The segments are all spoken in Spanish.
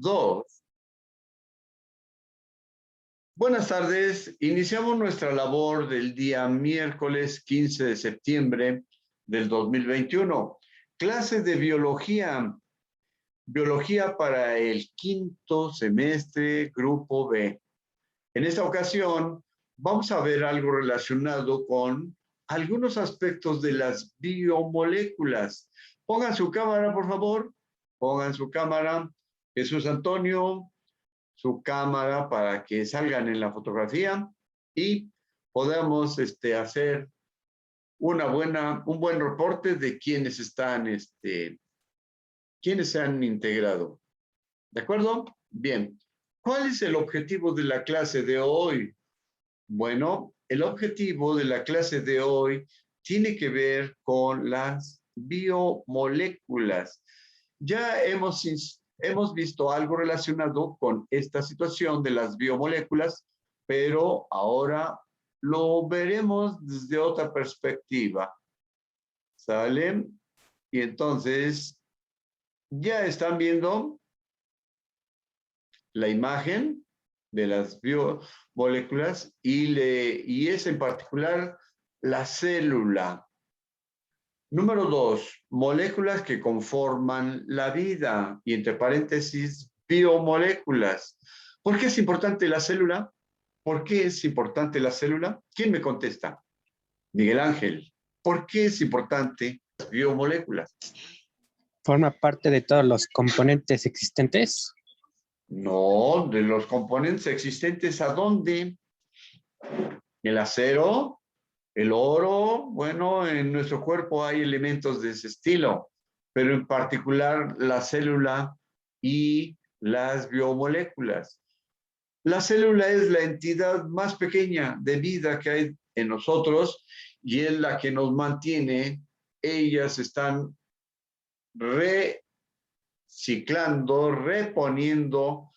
2. Buenas tardes. Iniciamos nuestra labor del día miércoles 15 de septiembre del 2021. Clase de biología. Biología para el quinto semestre, grupo B. En esta ocasión vamos a ver algo relacionado con algunos aspectos de las biomoléculas. Pongan su cámara, por favor. Pongan su cámara. Jesús Antonio, su cámara para que salgan en la fotografía y podamos hacer un buen reporte de quiénes quiénes se han integrado. ¿De acuerdo? Bien. ¿Cuál es el objetivo de la clase de hoy? Bueno, el objetivo de la clase de hoy tiene que ver con las biomoléculas. Ya hemos visto algo relacionado con esta situación de las biomoléculas, pero ahora lo veremos desde otra perspectiva. ¿Sale? Y entonces, ya están viendo la imagen de las biomoléculas y es en particular la célula. Número 2, moléculas que conforman la vida y entre paréntesis biomoléculas. ¿Por qué es importante la célula? ¿Por qué es importante la célula? ¿Quién me contesta? Miguel Ángel. ¿Por qué es importante las biomoléculas? ¿Forma parte de todos los componentes existentes? No, de los componentes existentes, ¿a dónde? El acero, el oro, bueno, en nuestro cuerpo hay elementos de ese estilo, pero en particular la célula y las biomoléculas. La célula es la entidad más pequeña de vida que hay en nosotros y es la que nos mantiene. Ellas están reciclando, reponiendo,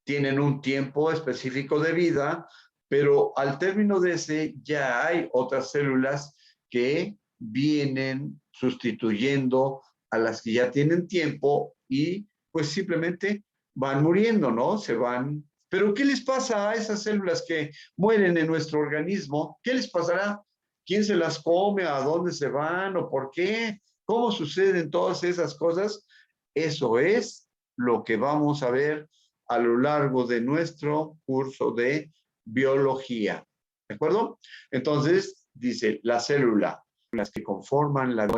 tienen un tiempo específico de vida, pero al término de ese ya hay otras células que vienen sustituyendo a las que ya tienen tiempo y pues simplemente van muriendo, ¿no? Se van. Pero ¿qué les pasa a esas células que mueren en nuestro organismo? ¿Qué les pasará? ¿Quién se las come? ¿A dónde se van? ¿O por qué? ¿Cómo suceden todas esas cosas? Eso es lo que vamos a ver a lo largo de nuestro curso de biología. ¿De acuerdo? Entonces, dice la célula, las que conforman la lo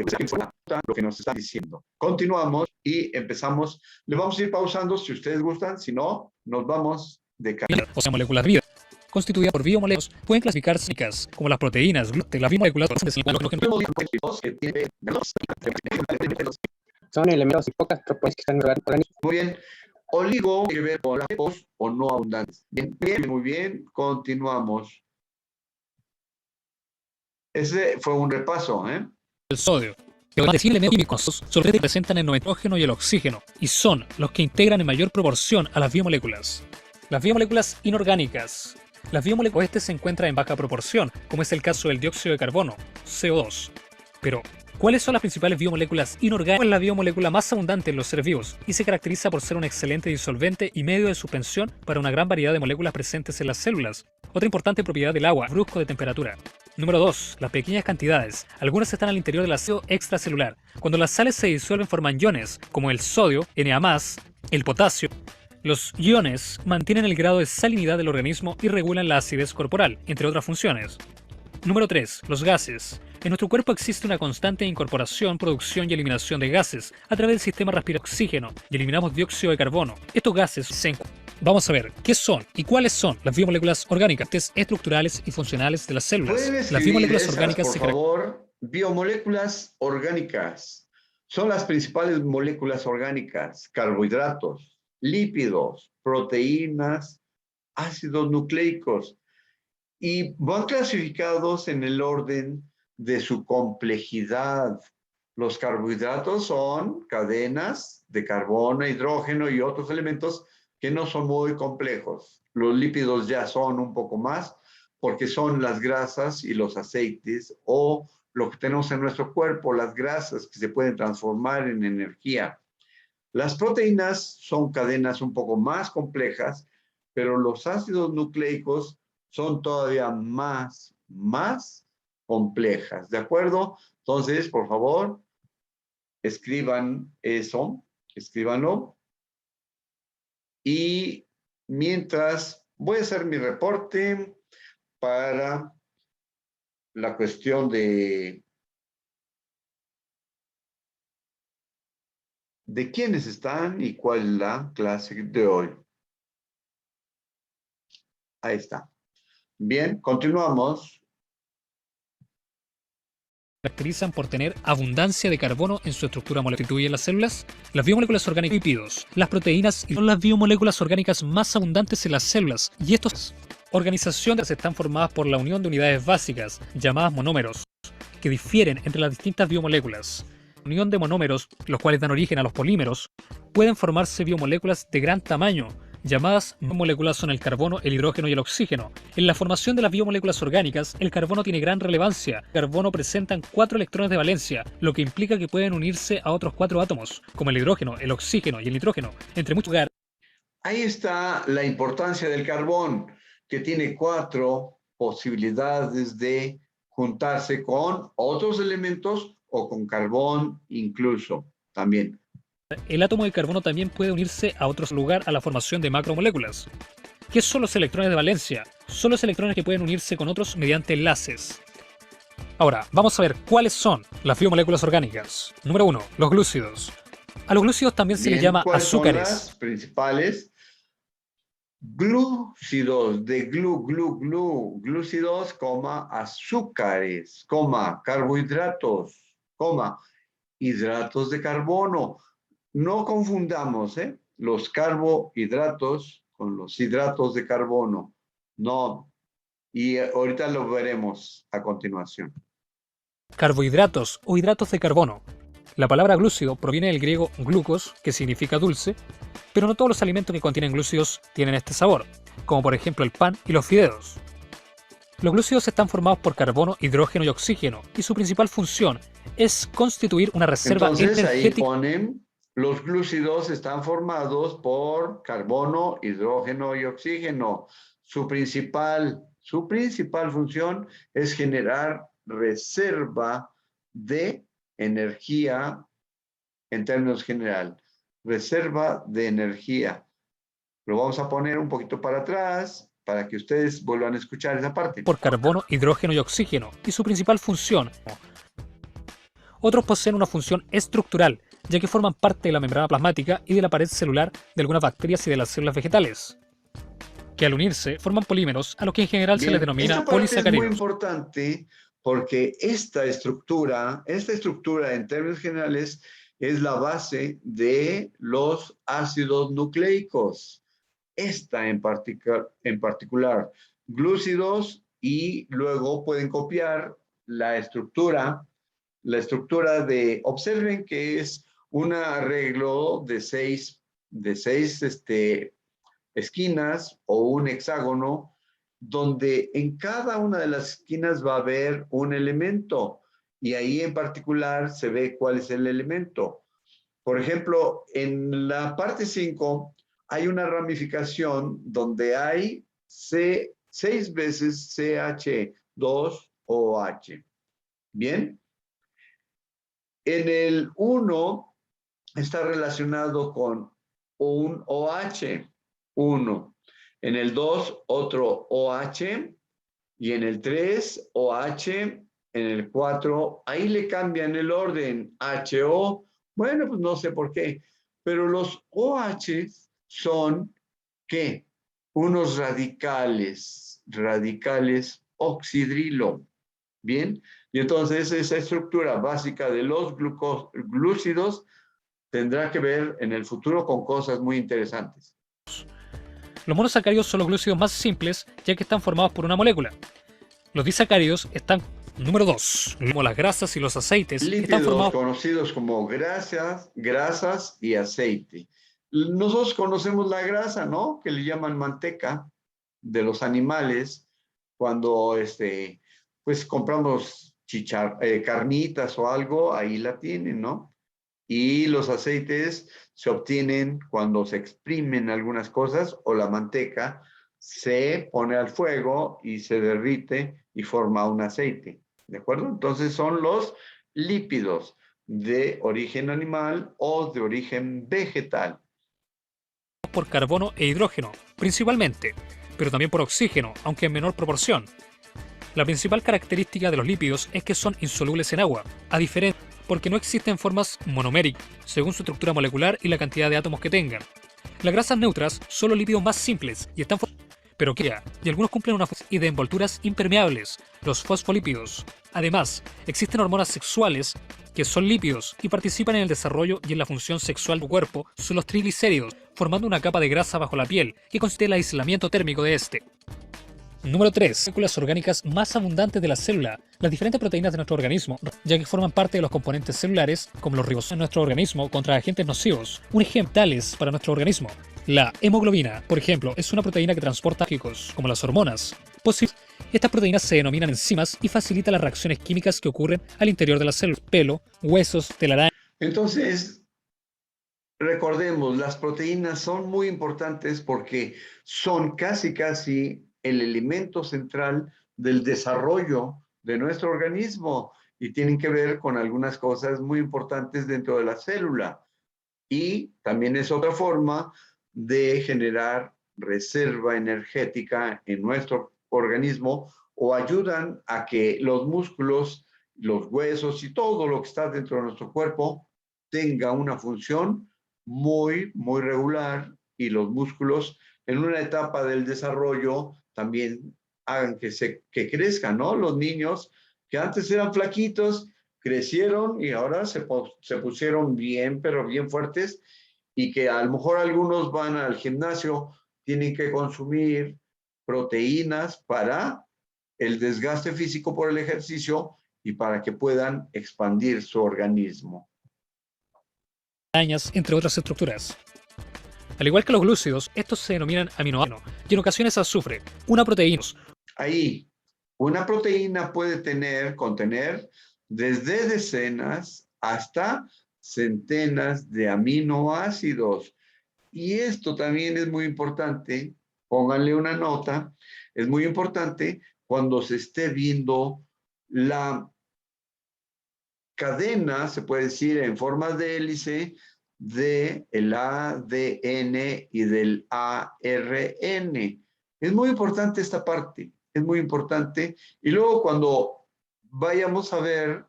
que nos está diciendo. Continuamos y empezamos. Le vamos a ir pausando si ustedes gustan, si no, nos vamos de carrera. O sea, moléculas vivas, constituidas por biomoléculas, pueden clasificarse como las proteínas, las biomoléculas. Son elementos y pocas propiedades que están en el organismo. Muy bien. Oligo tiene que ver con lácteos o no abundantes. Bien, bien, muy bien. Continuamos. Ese fue un repaso, ¿eh? El sodio. Los más de 100 elementos químicos solo representan el nitrógeno y el oxígeno, y son los que integran en mayor proporción a las biomoléculas. Las biomoléculas inorgánicas. Las biomoléculas se encuentran en baja proporción, como es el caso del dióxido de carbono, CO2. Pero, ¿cuáles son las principales biomoléculas inorgánicas? Es la biomolécula más abundante en los seres vivos y se caracteriza por ser un excelente disolvente y medio de suspensión para una gran variedad de moléculas presentes en las células. Otra importante propiedad del agua, brusco de temperatura. Número 2. Las pequeñas cantidades. Algunas están al interior del ácido extracelular. Cuando las sales se disuelven forman iones, como el sodio, Na+, el potasio. Los iones mantienen el grado de salinidad del organismo y regulan la acidez corporal, entre otras funciones. Número 3. Los gases. En nuestro cuerpo existe una constante incorporación, producción y eliminación de gases a través del sistema respiratorio de oxígeno y eliminamos dióxido de carbono. Estos gases se encuentran. Vamos a ver qué son y cuáles son las biomoléculas orgánicas, estructurales y funcionales de las células. Las biomoléculas orgánicas por favor, biomoléculas orgánicas. Son las principales moléculas orgánicas: carbohidratos, lípidos, proteínas, ácidos nucleicos. Y van clasificados en el orden de su complejidad. Los carbohidratos son cadenas de carbono, hidrógeno y otros elementos que no son muy complejos. Los lípidos ya son un poco más porque son las grasas y los aceites o lo que tenemos en nuestro cuerpo, las grasas que se pueden transformar en energía. Las proteínas son cadenas un poco más complejas, pero los ácidos nucleicos son todavía más complejas, ¿de acuerdo? Entonces, por favor, escriban eso, escríbanlo. Y mientras voy a hacer mi reporte para la cuestión de quiénes están y cuál es la clase de hoy. Ahí está. Bien, continuamos. Caracterizan por tener abundancia de carbono en su estructura molecular. Constituyen las células, las biomoléculas orgánicas y lípidos, las proteínas y son las biomoléculas orgánicas más abundantes en las células. Y estos organizaciones están formadas por la unión de unidades básicas, llamadas monómeros, que difieren entre las distintas biomoléculas. La unión de monómeros, los cuales dan origen a los polímeros, pueden formarse biomoléculas de gran tamaño, llamadas biomoléculas son el carbono, el hidrógeno y el oxígeno. En la formación de las biomoléculas orgánicas, el carbono tiene gran relevancia. El carbono presentan 4 electrones de valencia, lo que implica que pueden unirse a otros 4 átomos, como el hidrógeno, el oxígeno y el nitrógeno, entre muchos lugares. Ahí está la importancia del carbón, que tiene 4 posibilidades de juntarse con otros elementos o con carbón incluso también. El átomo de carbono también puede unirse a otro lugar a la formación de macromoléculas. ¿Qué son los electrones de valencia? Son los electrones que pueden unirse con otros mediante enlaces. Ahora, vamos a ver cuáles son las biomoléculas orgánicas. Número 1, los glúcidos. A los glúcidos también se les llama ¿cuáles azúcares. son las principales? Glúcidos, de glúcidos, azúcares, carbohidratos, hidratos de carbono. No confundamos los carbohidratos con los hidratos de carbono. No. Y ahorita lo veremos a continuación. Carbohidratos o hidratos de carbono. La palabra glúcido proviene del griego glucos, que significa dulce, pero no todos los alimentos que contienen glúcidos tienen este sabor, como por ejemplo el pan y los fideos. Los glúcidos están formados por carbono, hidrógeno y oxígeno, y su principal función es constituir una reserva energética. Ahí ponen, los glúcidos están formados por carbono, hidrógeno y oxígeno. Su principal función es generar reserva de energía en términos general. Reserva de energía. Lo vamos a poner un poquito para atrás para que ustedes vuelvan a escuchar esa parte. Por carbono, hidrógeno y oxígeno, y su principal función. Otros poseen una función estructural, ya que forman parte de la membrana plasmática y de la pared celular de algunas bacterias y de las células vegetales, que al unirse forman polímeros a los que en general se les denomina polisacáridos. Es muy importante porque esta estructura en términos generales es la base de los ácidos nucleicos. Esta en particular, glúcidos, y luego pueden copiar la estructura de, observen que es un arreglo de seis esquinas o un hexágono, donde en cada una de las esquinas va a haber un elemento y ahí en particular se ve cuál es el elemento. Por ejemplo, en la parte 5 hay una ramificación donde hay 6 veces CH2OH. ¿Bien? En el 1 está relacionado con un OH, 1. En el 2, otro OH. Y en el 3, OH. En el 4, ahí le cambian el orden, HO. Bueno, pues no sé por qué. Pero los OH son, ¿qué? Unos radicales oxidrilo. ¿Bien? Y entonces esa estructura básica de los glúcidos tendrá que ver en el futuro con cosas muy interesantes. Los monosacáridos son los glúcidos más simples, ya que están formados por una molécula. Los disacáridos están, número 2, como las grasas y los aceites. Lípidos están formados conocidos como grasas y aceite. Nosotros conocemos la grasa, ¿no? Que le llaman manteca de los animales cuando pues compramos carnitas o algo, ahí la tienen, ¿no? Y los aceites se obtienen cuando se exprimen algunas cosas o la manteca se pone al fuego y se derrite y forma un aceite. ¿De acuerdo? Entonces son los lípidos de origen animal o de origen vegetal. Por carbono e hidrógeno, principalmente, pero también por oxígeno, aunque en menor proporción. La principal característica de los lípidos es que son insolubles en agua, a diferencia porque no existen formas monoméricas, según su estructura molecular y la cantidad de átomos que tengan. Las grasas neutras son los lípidos más simples y están pero que y algunos cumplen una función y de envolturas impermeables, los fosfolípidos. Además, existen hormonas sexuales que son lípidos y participan en el desarrollo y en la función sexual del cuerpo, son los triglicéridos, formando una capa de grasa bajo la piel que consiste en el aislamiento térmico de este. Número 3. Moléculas orgánicas más abundantes de la célula. Las diferentes proteínas de nuestro organismo, ya que forman parte de los componentes celulares, como los ribosomas de nuestro organismo, contra agentes nocivos. Un ejemplo tales para nuestro organismo. La hemoglobina, por ejemplo, es una proteína que transporta químicos, como las hormonas. Estas proteínas se denominan enzimas y facilitan las reacciones químicas que ocurren al interior de las células. Pelo, huesos, telaraña. Entonces, recordemos, las proteínas son muy importantes porque son casi el elemento central del desarrollo de nuestro organismo y tienen que ver con algunas cosas muy importantes dentro de la célula. Y también es otra forma de generar reserva energética en nuestro organismo o ayudan a que los músculos, los huesos y todo lo que está dentro de nuestro cuerpo tenga una función muy regular y los músculos en una etapa del desarrollo también hagan que crezcan, ¿no? Los niños que antes eran flaquitos, crecieron y ahora se pusieron bien, pero bien fuertes y que a lo mejor algunos van al gimnasio, tienen que consumir proteínas para el desgaste físico por el ejercicio y para que puedan expandir su organismo. Entre otras estructuras. Al igual que los glúcidos, estos se denominan aminoácidos y en ocasiones azufre, una proteína. Ahí, una proteína puede contener desde decenas hasta centenas de aminoácidos. Y esto también es muy importante, pónganle una nota, es muy importante cuando se esté viendo la cadena, se puede decir en forma de hélice, del ADN y del ARN. Es muy importante esta parte, es muy importante. Y luego cuando vayamos a ver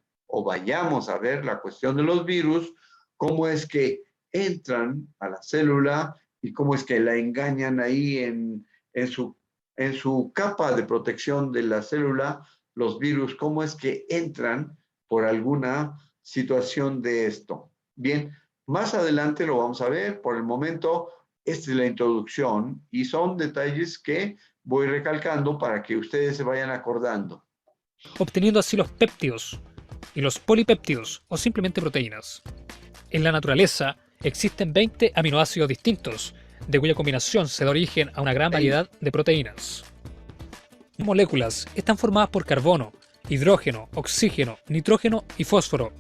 la cuestión de los virus, cómo es que entran a la célula y cómo es que la engañan ahí en su capa de protección de la célula, los virus, cómo es que entran por alguna situación de esto. Bien, más adelante lo vamos a ver. Por el momento, esta es la introducción y son detalles que voy recalcando para que ustedes se vayan acordando. Obteniendo así los péptidos y los polipéptidos o simplemente proteínas. En la naturaleza existen 20 aminoácidos distintos, de cuya combinación se da origen a una gran variedad de proteínas. Las moléculas están formadas por carbono, hidrógeno, oxígeno, nitrógeno y fósforo.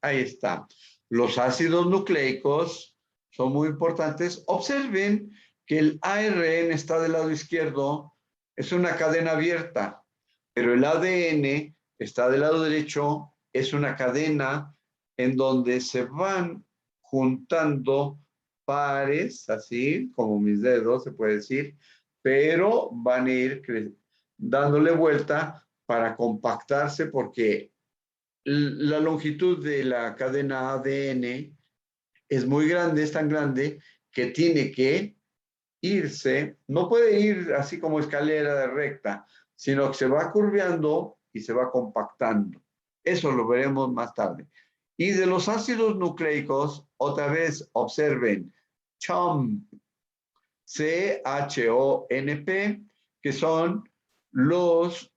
Ahí está. Los ácidos nucleicos son muy importantes. Observen que el ARN está del lado izquierdo, es una cadena abierta, pero el ADN está del lado derecho, es una cadena en donde se van juntando pares, así como mis dedos, se puede decir, pero van a ir dándole vuelta para compactarse porque la longitud de la cadena ADN es muy grande, es tan grande que tiene que irse, no puede ir así como escalera de recta, sino que se va curveando y se va compactando. Eso lo veremos más tarde. Y de los ácidos nucleicos, otra vez observen, CHOMP, CHONP, que son los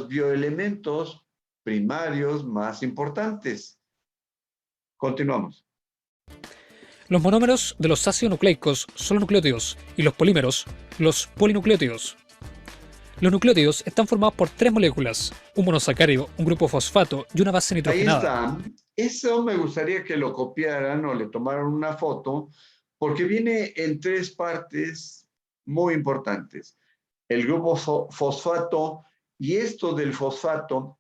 bioelementos primarios más importantes. Continuamos. Los monómeros de los ácidos nucleicos son los nucleótidos y los polímeros, los polinucleótidos. Los nucleótidos están formados por 3 moléculas, un monosacárido, un grupo fosfato y una base nitrogenada. Ahí está Eso me gustaría que lo copiaran o le tomaran una foto, porque viene en 3 partes muy importantes. El grupo fosfato, y esto del fosfato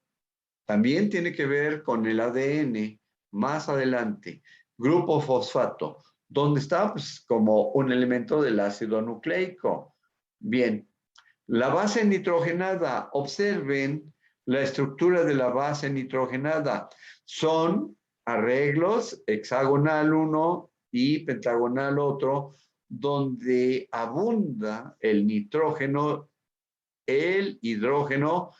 también tiene que ver con el ADN más adelante. Grupo fosfato, donde está pues, como un elemento del ácido nucleico. Bien, la base nitrogenada, observen la estructura de la base nitrogenada. Son arreglos hexagonal uno y pentagonal otro, donde abunda el nitrógeno, el hidrógeno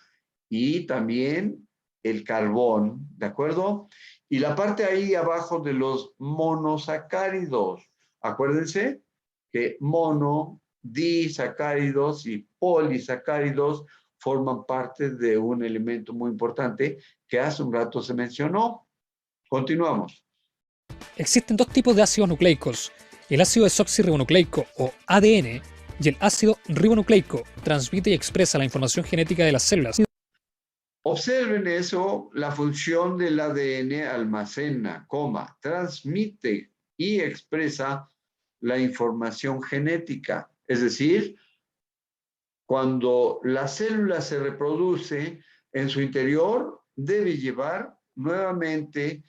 y también el carbón, ¿de acuerdo? Y la parte ahí abajo de los monosacáridos. Acuérdense que mono, disacáridos y polisacáridos forman parte de un elemento muy importante que hace un rato se mencionó. Continuamos. Existen 2 tipos de ácidos nucleicos, el ácido desoxirribonucleico o ADN y el ácido ribonucleico, transmite y expresa la información genética de las células. Observen eso, la función del ADN almacena, transmite y expresa la información genética. Es decir, cuando la célula se reproduce, en su interior debe llevar nuevamente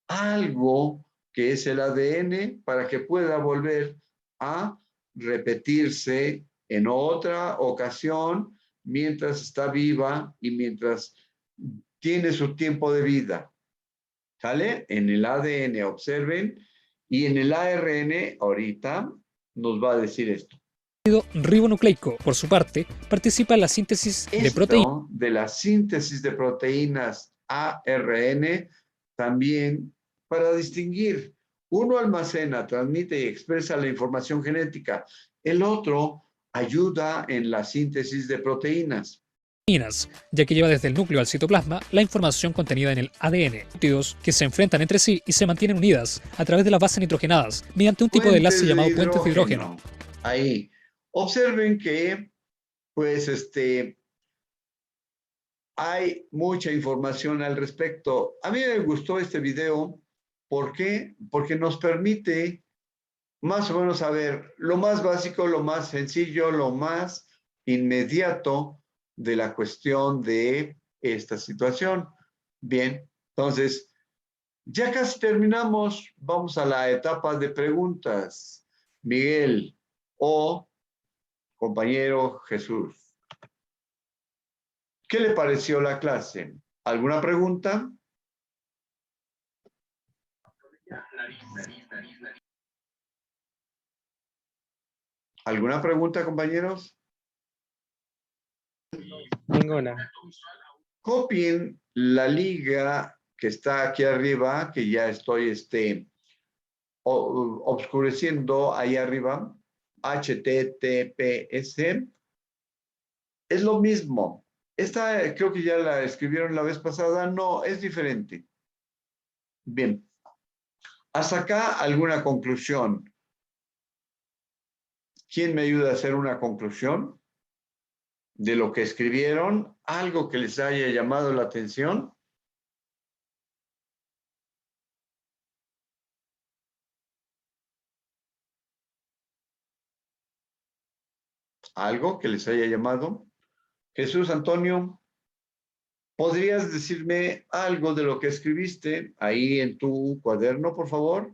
algo que es el ADN para que pueda volver a repetirse en otra ocasión mientras está viva y mientras tiene su tiempo de vida. ¿Sale? En el ADN, observen, y en el ARN, ahorita nos va a decir esto. El ácido ribonucleico, por su parte, participa en la síntesis de proteínas. De la síntesis de proteínas ARN, también para distinguir. Uno almacena, transmite y expresa la información genética. El otro ayuda en la síntesis de proteínas. Ya que lleva desde el núcleo al citoplasma la información contenida en el ADN, que se enfrentan entre sí y se mantienen unidas a través de las bases nitrogenadas mediante un tipo de enlace llamado puentes de hidrógeno. Ahí. Observen que, pues, hay mucha información al respecto. A mí me gustó este video. ¿Por qué? Porque nos permite más o menos saber lo más básico, lo más sencillo, lo más inmediato de la cuestión de esta situación. Bien, entonces, ya casi terminamos. Vamos a la etapa de preguntas. Miguel o compañero Jesús, ¿qué le pareció la clase? ¿Alguna pregunta? ¿Alguna pregunta, compañeros? Ninguna. Copien la liga que está aquí arriba, que ya estoy obscureciendo ahí arriba, HTTPS. Es lo mismo. Esta creo que ya la escribieron la vez pasada. No, es diferente. Bien. Hasta acá alguna conclusión. ¿Quién me ayuda a hacer una conclusión de lo que escribieron? ¿Algo que les haya llamado la atención? ¿Algo que les haya llamado? Jesús Antonio, ¿podrías decirme algo de lo que escribiste ahí en tu cuaderno, por favor?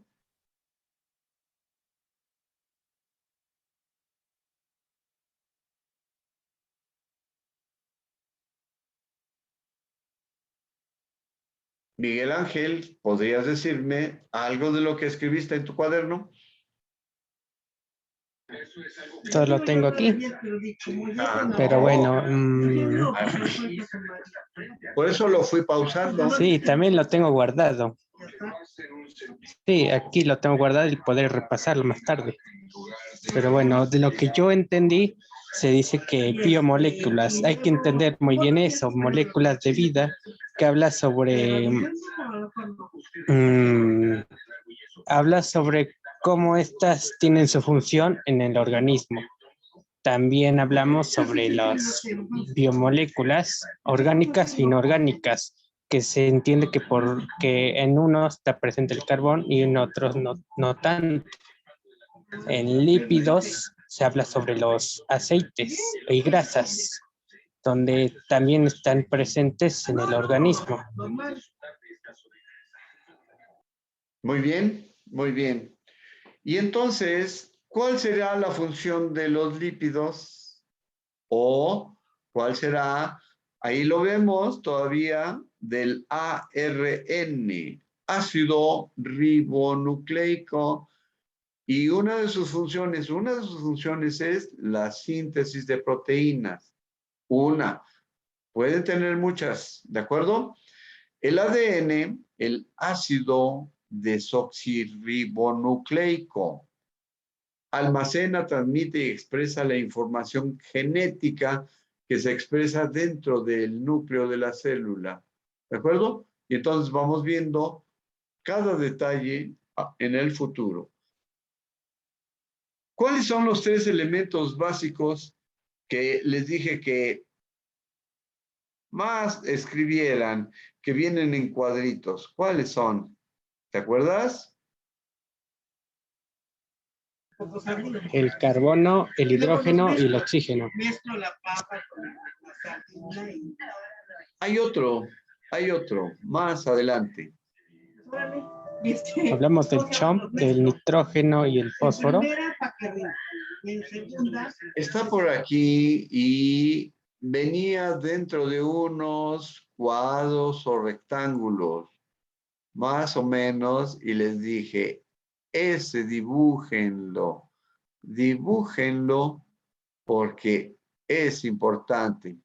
Miguel Ángel, ¿podrías decirme algo de lo que escribiste en tu cuaderno? Todo lo tengo aquí. Pero bueno, por eso lo fui pausando. sí, también lo tengo guardado. Sí, aquí lo tengo guardado y poder repasarlo más tarde. Pero bueno, de lo que yo entendí, se dice que biomoléculas, hay que entender muy bien eso, moléculas de vida, que habla sobre cómo estas tienen su función en el organismo. También hablamos sobre las biomoléculas orgánicas e inorgánicas, que se entiende que porque en uno está presente el carbón y en otros no tanto. En lípidos se habla sobre los aceites y grasas, donde también están presentes en el organismo. Muy bien, muy bien. Y entonces, ¿cuál será la función de los lípidos? O cuál será, ahí lo vemos todavía, del ARN, ácido ribonucleico. Y una de sus funciones es la síntesis de proteínas. Una, pueden tener muchas, ¿de acuerdo? El ADN, el ácido desoxirribonucleico, almacena, transmite y expresa la información genética que se expresa dentro del núcleo de la célula. ¿De acuerdo? Y entonces vamos viendo cada detalle en el futuro. ¿Cuáles son los 3 elementos básicos que les dije que más escribieran, que vienen en cuadritos? ¿Cuáles son? ¿Te acuerdas? El carbono, el hidrógeno y el oxígeno. Hay otro, más adelante. Hablamos del CHOMP, del nitrógeno y el fósforo. Está por aquí y venía dentro de unos cuadros o rectángulos, más o menos, y les dije, ese dibújenlo porque es importante.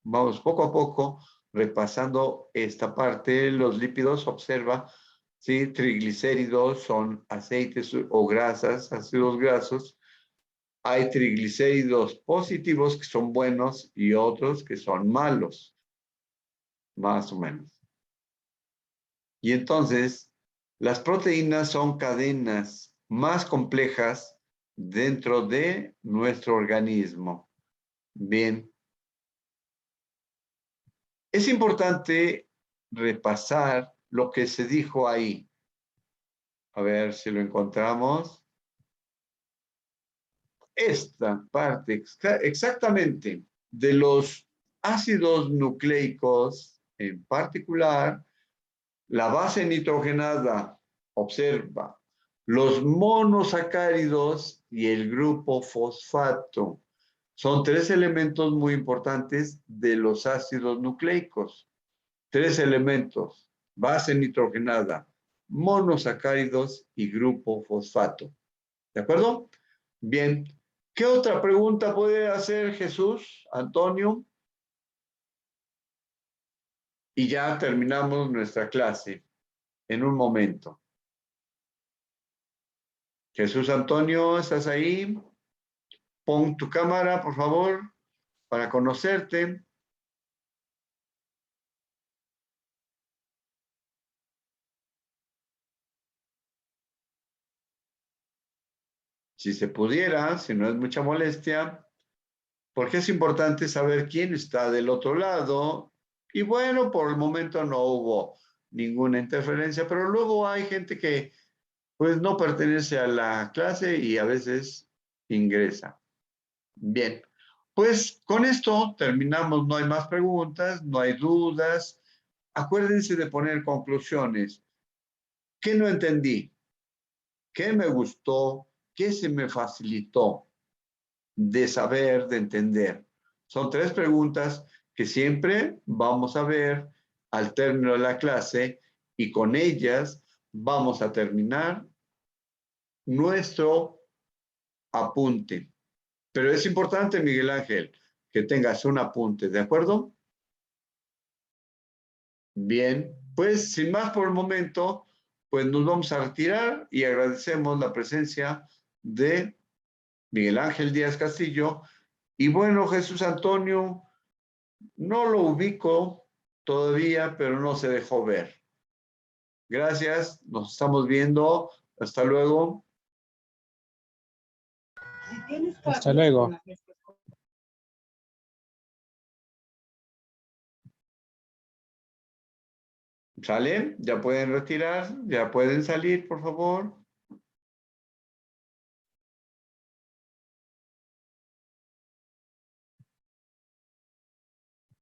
Vamos poco a poco repasando esta parte. Los lípidos, observa, ¿sí? Triglicéridos son aceites o grasas, ácidos grasos. Hay triglicéridos positivos que son buenos y otros que son malos, más o menos. Y entonces, las proteínas son cadenas más complejas dentro de nuestro organismo. Bien. Es importante repasar lo que se dijo ahí. A ver si lo encontramos. Esta parte, exactamente, de los ácidos nucleicos, en particular, la base nitrogenada, observa, los monosacáridos y el grupo fosfato. Son 3 elementos muy importantes de los ácidos nucleicos. 3 elementos, base nitrogenada, monosacáridos y grupo fosfato. ¿De acuerdo? Bien. ¿Qué otra pregunta puede hacer Jesús, Antonio? Y ya terminamos nuestra clase en un momento. Jesús Antonio, ¿estás ahí? Pon tu cámara, por favor, para conocerte. Si se pudiera, si no es mucha molestia, porque es importante saber quién está del otro lado. Y bueno, por el momento no hubo ninguna interferencia, pero luego hay gente que pues no pertenece a la clase y a veces ingresa. Bien, pues con esto terminamos. No hay más preguntas, no hay dudas. Acuérdense de poner conclusiones. ¿Qué no entendí? ¿Qué me gustó? ¿Qué se me facilitó de saber, de entender? Son 3 preguntas que siempre vamos a ver al término de la clase y con ellas vamos a terminar nuestro apunte. Pero es importante, Miguel Ángel, que tengas un apunte, ¿de acuerdo? Bien, pues sin más por el momento, pues nos vamos a retirar y agradecemos la presencia de Miguel Ángel Díaz Castillo. Y bueno, Jesús Antonio, no lo ubico todavía, pero no se dejó ver. Gracias, nos estamos viendo. Hasta luego. Hasta luego. ¿Sale? Ya pueden retirar, ya pueden salir, por favor.